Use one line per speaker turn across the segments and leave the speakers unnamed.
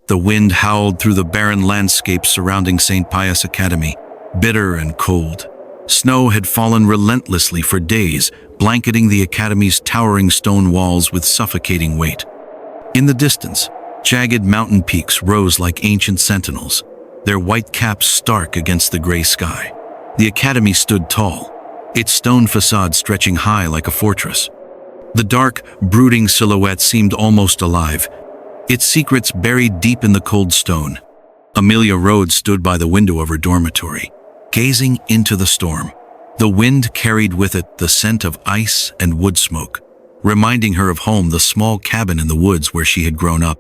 The wind howled through the barren landscape surrounding St. Pius Academy, bitter and cold. Snow had fallen relentlessly for days, blanketing the academy's towering stone walls with suffocating weight. In the distance, jagged mountain peaks rose like ancient sentinels, their white caps stark against the gray sky. The academy stood tall, its stone facade stretching high like a fortress. The dark, brooding silhouette seemed almost alive, its secrets buried deep in the cold stone. Amelia Rhodes stood by the window of her dormitory, gazing into the storm. The wind carried with it the scent of ice and wood smoke, reminding her of home, the small cabin in the woods where she had grown up.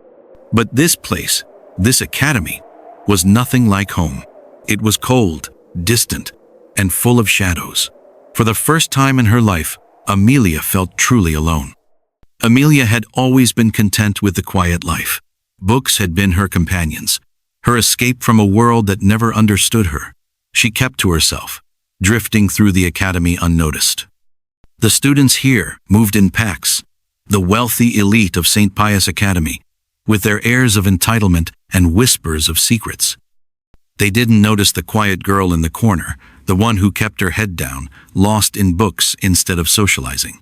But this place, this academy, was nothing like home. It was cold, distant, and full of shadows. For the first time in her life, Amelia felt truly alone. Amelia had always been content with the quiet life. Books had been her companions, her escape from a world that never understood her. She kept to herself, drifting through the academy unnoticed. The students here moved in packs, the wealthy elite of St. Pius Academy, with their airs of entitlement and whispers of secrets. They didn't notice the quiet girl in the corner, the one who kept her head down, lost in books instead of socializing.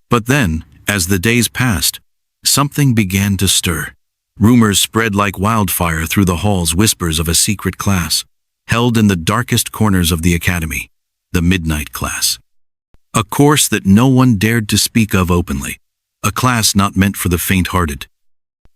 But then, as the days passed, something began to stir. Rumors spread like wildfire through the halls, whispers of a secret class, held in the darkest corners of the academy, the midnight class. A course that no one dared to speak of openly, a class not meant for the faint-hearted.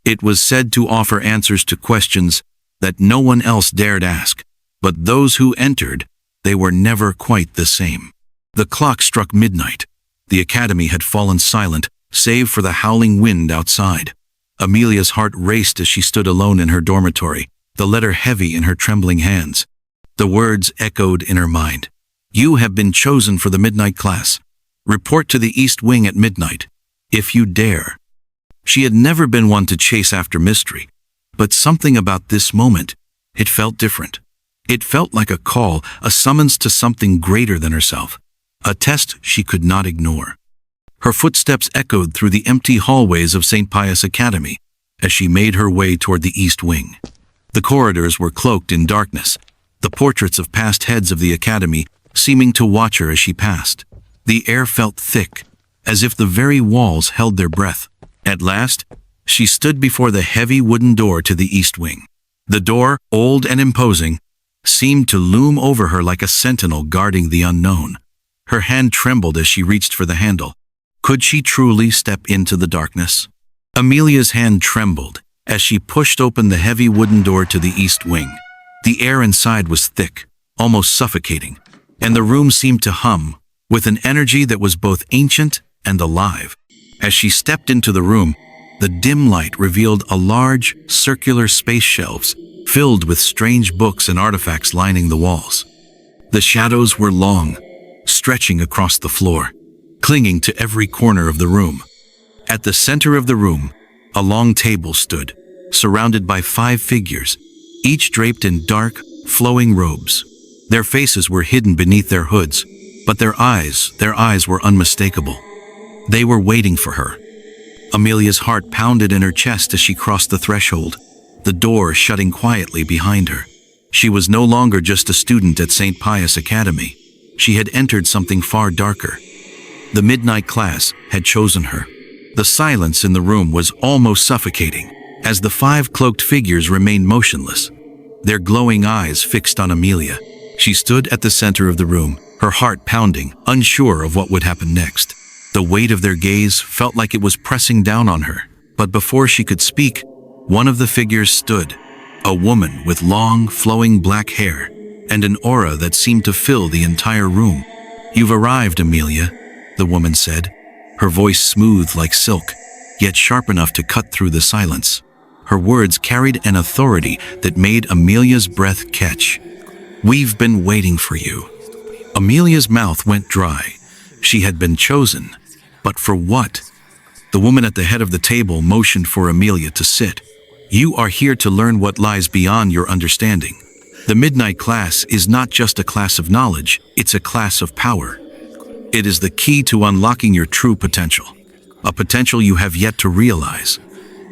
It was said to offer answers to questions that no one else dared ask, but those who entered, they were never quite the same. The clock struck midnight. The academy had fallen silent, save for the howling wind outside. Amelia's heart raced as she stood alone in her dormitory, the letter heavy in her trembling hands. The words echoed in her mind. "You have been chosen for the midnight class. Report to the East Wing at midnight, if you dare." She had never been one to chase after mystery, but something about this moment, it felt different. It felt like a call, a summons to something greater than herself, a test she could not ignore. Her footsteps echoed through the empty hallways of St. Pius Academy as she made her way toward the East Wing. The corridors were cloaked in darkness, the portraits of past heads of the academy seeming to watch her as she passed. The air felt thick, as if the very walls held their breath. At last, she stood before the heavy wooden door to the East Wing. The door, old and imposing, seemed to loom over her like a sentinel guarding the unknown. Her hand trembled as she reached for the handle. Could she truly step into the darkness? Amelia's hand trembled as she pushed open the heavy wooden door to the East Wing. The air inside was thick, almost suffocating, and the room seemed to hum with an energy that was both ancient and alive. As she stepped into the room, the dim light revealed a large, circular space shelves filled with strange books and artifacts lining the walls. The shadows were long, stretching across the floor, clinging to every corner of the room. At the center of the room, a long table stood, surrounded by 5 figures, each draped in dark, flowing robes. Their faces were hidden beneath their hoods, but their eyes were unmistakable. They were waiting for her. Amelia's heart pounded in her chest as she crossed the threshold, the door shutting quietly behind her. She was no longer just a student at St. Pius Academy. She had entered something far darker. The midnight class had chosen her. The silence in the room was almost suffocating, as the 5 cloaked figures remained motionless, their glowing eyes fixed on Amelia. She stood at the center of the room, her heart pounding, unsure of what would happen next. The weight of their gaze felt like it was pressing down on her, but before she could speak, one of the figures stood, a woman with long, flowing black hair and an aura that seemed to fill the entire room. "You've arrived, Amelia," the woman said, her voice smooth like silk, yet sharp enough to cut through the silence. Her words carried an authority that made Amelia's breath catch. "We've been waiting for you." Amelia's mouth went dry. She had been chosen, but for what? The woman at the head of the table motioned for Amelia to sit. "You are here to learn what lies beyond your understanding. The midnight class is not just a class of knowledge, it's a class of power. It is the key to unlocking your true potential, a potential you have yet to realize."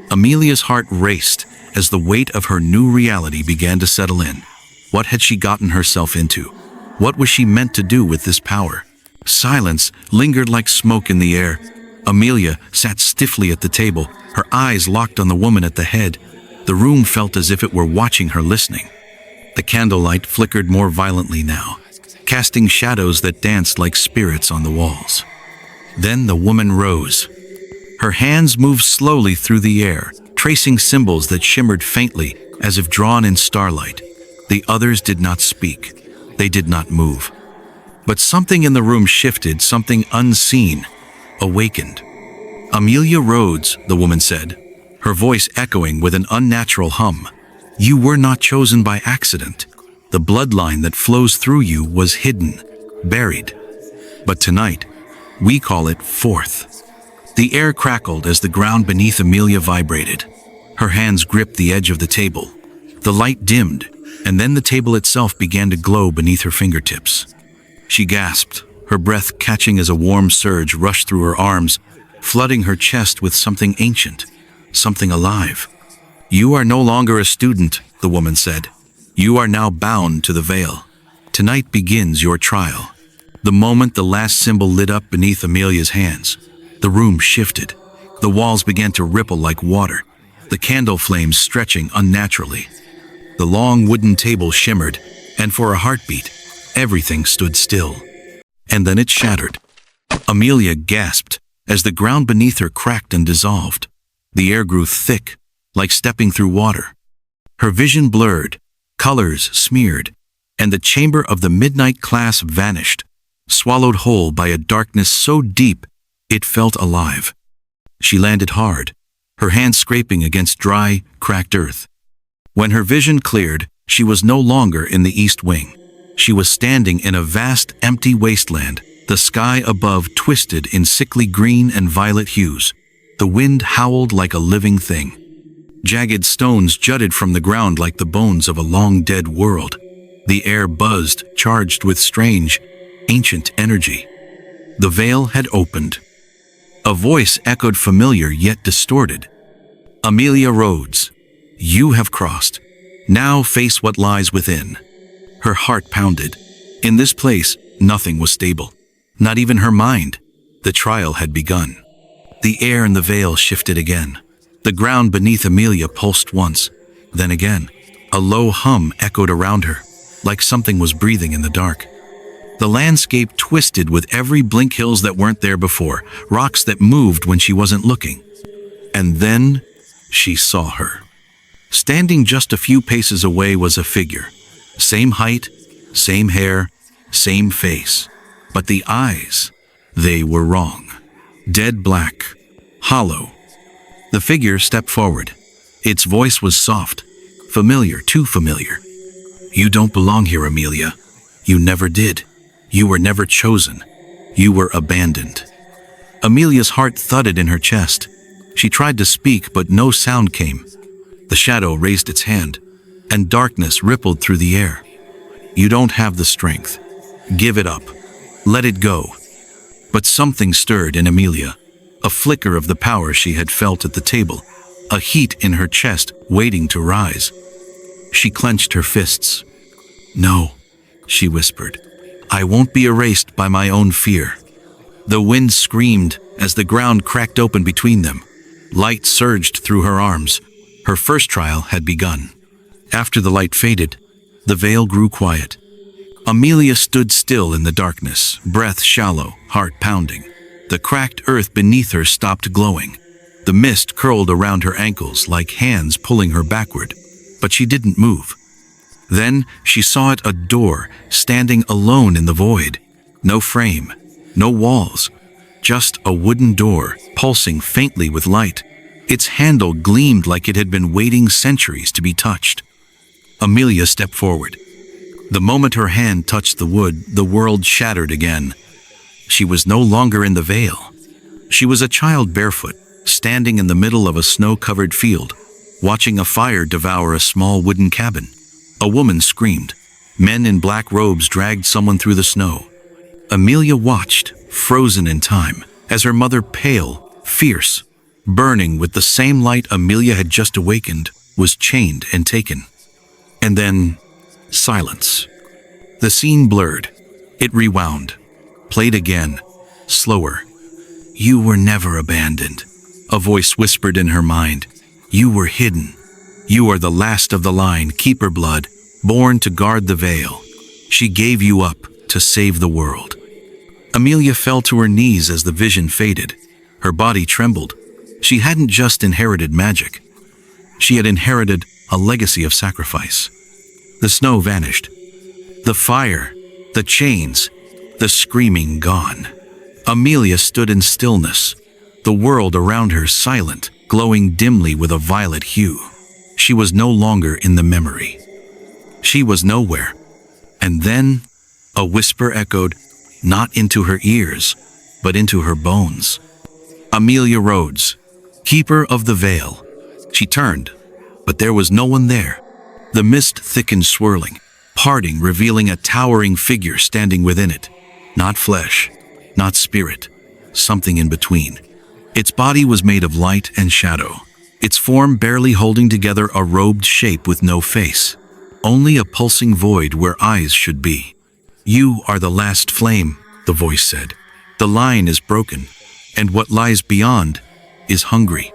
Amelia's heart raced as the weight of her new reality began to settle in. What had she gotten herself into? What was she meant to do with this power? Silence lingered like smoke in the air. Amelia sat stiffly at the table, her eyes locked on the woman at the head. The room felt as if it were watching her, listening. The candlelight flickered more violently now, casting shadows that danced like spirits on the walls. Then the woman rose. Her hands moved slowly through the air, tracing symbols that shimmered faintly as if drawn in starlight. The others did not speak. They did not move. But something in the room shifted, something unseen, awakened. "Amelia Rhodes," the woman said, her voice echoing with an unnatural hum. "You were not chosen by accident. The bloodline that flows through you was hidden, buried. But tonight, we call it forth." The air crackled as the ground beneath Amelia vibrated. Her hands gripped the edge of the table. The light dimmed, and then the table itself began to glow beneath her fingertips. She gasped, her breath catching as a warm surge rushed through her arms, flooding her chest with something ancient, something alive. "You are no longer a student," the woman said. "You are now bound to the veil. Tonight begins your trial." The moment the last symbol lit up beneath Amelia's hands, the room shifted. The walls began to ripple like water, the candle flames stretching unnaturally. The long wooden table shimmered, and for a heartbeat, everything stood still. And then it shattered. Amelia gasped as the ground beneath her cracked and dissolved. The air grew thick, like stepping through water. Her vision blurred, colors smeared, and the chamber of the midnight class vanished, swallowed whole by a darkness so deep it felt alive. She landed hard, her hands scraping against dry, cracked earth. When her vision cleared, she was no longer in the East Wing. She was standing in a vast, empty wasteland, the sky above twisted in sickly green and violet hues. The wind howled like a living thing. Jagged stones jutted from the ground like the bones of a long-dead world. The air buzzed, charged with strange, ancient energy. The veil had opened. A voice echoed familiar yet distorted. "Amelia Rhodes, you have crossed. Now face what lies within." Her heart pounded. In this place, nothing was stable. Not even her mind. The trial had begun. The air in the veil shifted again. The ground beneath Amelia pulsed once, then again. A low hum echoed around her, like something was breathing in the dark. The landscape twisted with every blink, hills that weren't there before, rocks that moved when she wasn't looking. And then she saw her. Standing just a few paces away was a figure. Same height, same hair, same face. But the eyes, they were wrong. Dead black, hollow. The figure stepped forward. Its voice was soft, familiar, too familiar. "You don't belong here, Amelia. You never did. You were never chosen. You were abandoned." Amelia's heart thudded in her chest. She tried to speak, but no sound came. The shadow raised its hand, and darkness rippled through the air. "You don't have the strength. Give it up. Let it go." But something stirred in Amelia, a flicker of the power she had felt at the table, a heat in her chest waiting to rise. She clenched her fists. "No," she whispered. "I won't be erased by my own fear." The wind screamed as the ground cracked open between them. Light surged through her arms. Her first trial had begun. After the light faded, the veil grew quiet. Amelia stood still in the darkness, breath shallow, heart pounding. The cracked earth beneath her stopped glowing. The mist curled around her ankles like hands pulling her backward, but she didn't move. Then she saw it, a door, standing alone in the void. No frame, no walls, just a wooden door, pulsing faintly with light. Its handle gleamed like it had been waiting centuries to be touched. Amelia stepped forward. The moment her hand touched the wood, the world shattered again. She was no longer in the veil. She was a child barefoot, standing in the middle of a snow-covered field, watching a fire devour a small wooden cabin. A woman screamed. Men in black robes dragged someone through the snow. Amelia watched, frozen in time, as her mother, pale, fierce, burning with the same light Amelia had just awakened, was chained and taken. And then, silence. The scene blurred. It rewound. Played again. Slower. You were never abandoned. A voice whispered in her mind. You were hidden. You are the last of the line, keeper blood, born to guard the veil. She gave you up to save the world. Amelia fell to her knees as the vision faded. Her body trembled. She hadn't just inherited magic. She had inherited a legacy of sacrifice. The snow vanished. The fire, the chains, the screaming gone. Amelia stood in stillness, the world around her silent, glowing dimly with a violet hue. She was no longer in the memory. She was nowhere. And then, a whisper echoed, not into her ears, but into her bones. Amelia Rhodes, keeper of the veil. She turned, but there was no one there. The mist thickened, swirling, parting, revealing a towering figure standing within it. Not flesh, not spirit, something in between. Its body was made of light and shadow, its form barely holding together a robed shape with no face, only a pulsing void where eyes should be. You are the last flame, the voice said. The line is broken, and what lies beyond is hungry.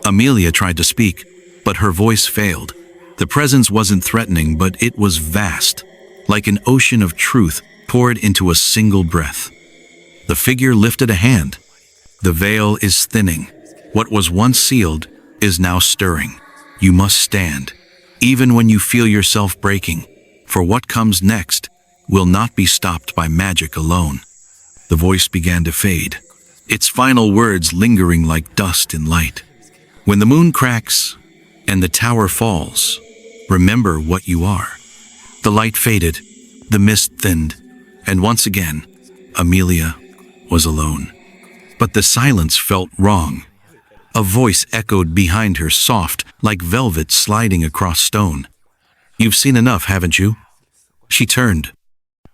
Amelia tried to speak, but her voice failed. The presence wasn't threatening, but it was vast, like an ocean of truth poured into a single breath. The figure lifted a hand. The veil is thinning. What was once sealed is now stirring. You must stand, even when you feel yourself breaking, for what comes next will not be stopped by magic alone. The voice began to fade, its final words lingering like dust in light. When the moon cracks and the tower falls, remember what you are. The light faded, the mist thinned, and once again, Amelia was alone. But the silence felt wrong. A voice echoed behind her, soft, like velvet sliding across stone. You've seen enough, haven't you? She turned,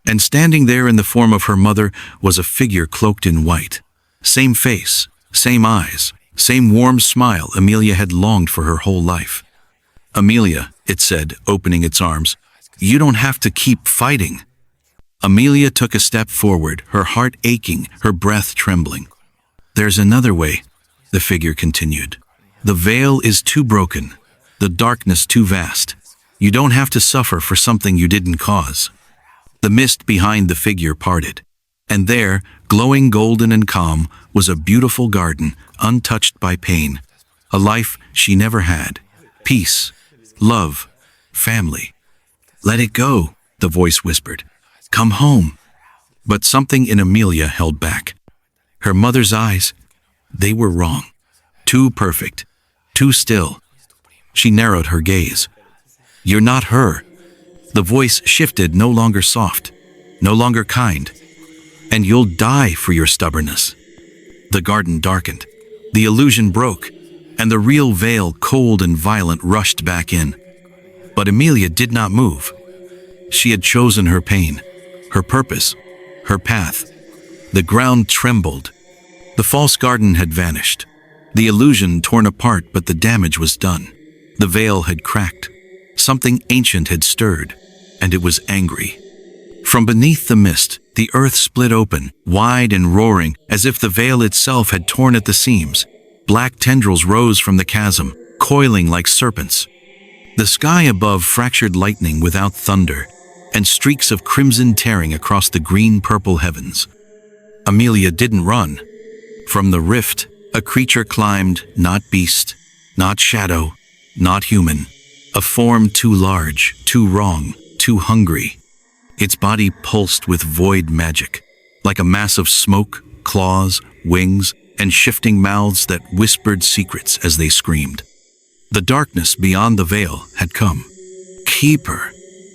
and standing there in the form of her mother was a figure cloaked in white. Same face, same eyes, same warm smile Amelia had longed for her whole life. Amelia, it said, opening its arms, you don't have to keep fighting. Amelia took a step forward, her heart aching, her breath trembling. There's another way, the figure continued. The veil is too broken, the darkness too vast. You don't have to suffer for something you didn't cause. The mist behind the figure parted, and there, glowing golden and calm, was a beautiful garden, untouched by pain. A life she never had. Peace, love, family. Let it go, the voice whispered. Come home. But something in Amelia held back. Her mother's eyes, they were wrong. Too perfect, too still. She narrowed her gaze. You're not her. The voice shifted, no longer soft, no longer kind. And you'll die for your stubbornness. The garden darkened. The illusion broke, and the real veil, cold and violent, rushed back in. But Amelia did not move. She had chosen her pain, her purpose, her path. The ground trembled. The false garden had vanished. The illusion torn apart, but the damage was done. The veil had cracked. Something ancient had stirred, and it was angry. From beneath the mist, the earth split open, wide and roaring, as if the veil itself had torn at the seams. Black tendrils rose from the chasm, coiling like serpents. The sky above fractured lightning without thunder, and streaks of crimson tearing across the green-purple heavens. Amelia didn't run. From the rift, a creature climbed, not beast, not shadow, not human. A form too large, too wrong, too hungry. Its body pulsed with void magic, like a mass of smoke, claws, wings, and shifting mouths that whispered secrets as they screamed. The darkness beyond the veil had come. Keeper,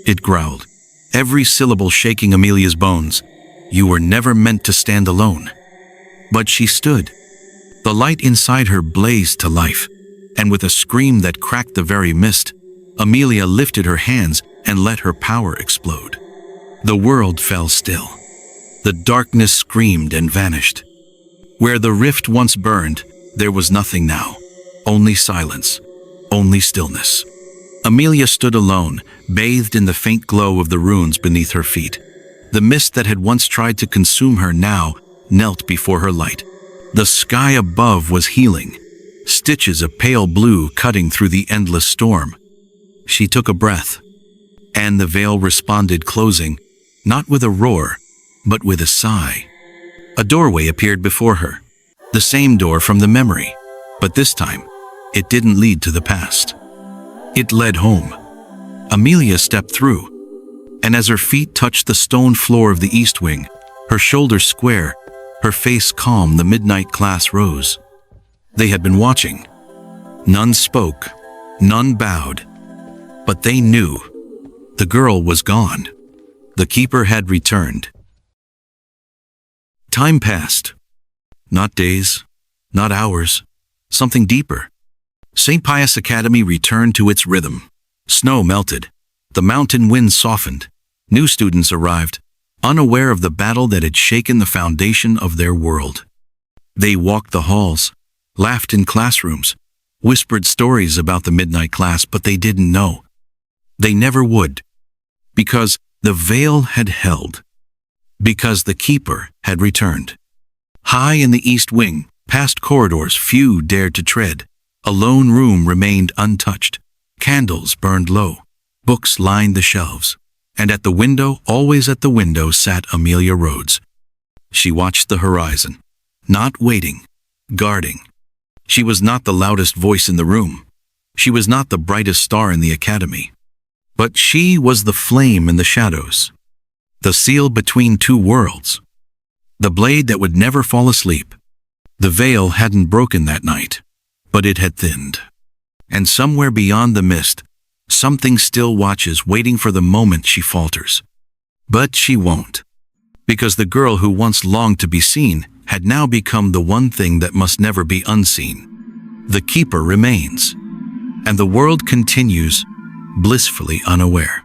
it growled, every syllable shaking Amelia's bones. You were never meant to stand alone. But she stood. The light inside her blazed to life, and with a scream that cracked the very mist, Amelia lifted her hands and let her power explode. The world fell still. The darkness screamed and vanished. Where the rift once burned, there was nothing now, only silence. only stillness. Amelia stood alone, bathed in the faint glow of the runes beneath her feet. The mist that had once tried to consume her now knelt before her light. The sky above was healing, stitches of pale blue cutting through the endless storm. She took a breath, and the veil responded, closing, not with a roar, but with a sigh. A doorway appeared before her, the same door from the memory, but this time, it didn't lead to the past. It led home. Amelia stepped through, and as her feet touched the stone floor of the east wing, her shoulders square, her face calm, the midnight class rose. They had been watching. None spoke, none bowed, but they knew the girl was gone. The keeper had returned. Time passed. Not days, not hours, something deeper. St. Pius Academy returned to its rhythm. Snow melted. The mountain winds softened. New students arrived, unaware of the battle that had shaken the foundation of their world. They walked the halls, laughed in classrooms, whispered stories about the midnight class, but they didn't know. They never would. Because the veil had held. Because the keeper had returned. High in the east wing, past corridors few dared to tread, a lone room remained untouched. Candles burned low. Books lined the shelves. And at the window, always at the window, sat Amelia Rhodes. She watched the horizon, not waiting, guarding. She was not the loudest voice in the room. She was not the brightest star in the academy. But she was the flame in the shadows, the seal between two worlds, the blade that would never fall asleep. The veil hadn't broken that night, but it had thinned. And somewhere beyond the mist, something still watches, waiting for the moment she falters. But she won't. Because the girl who once longed to be seen had now become the one thing that must never be unseen. The keeper remains, and the world continues, blissfully unaware.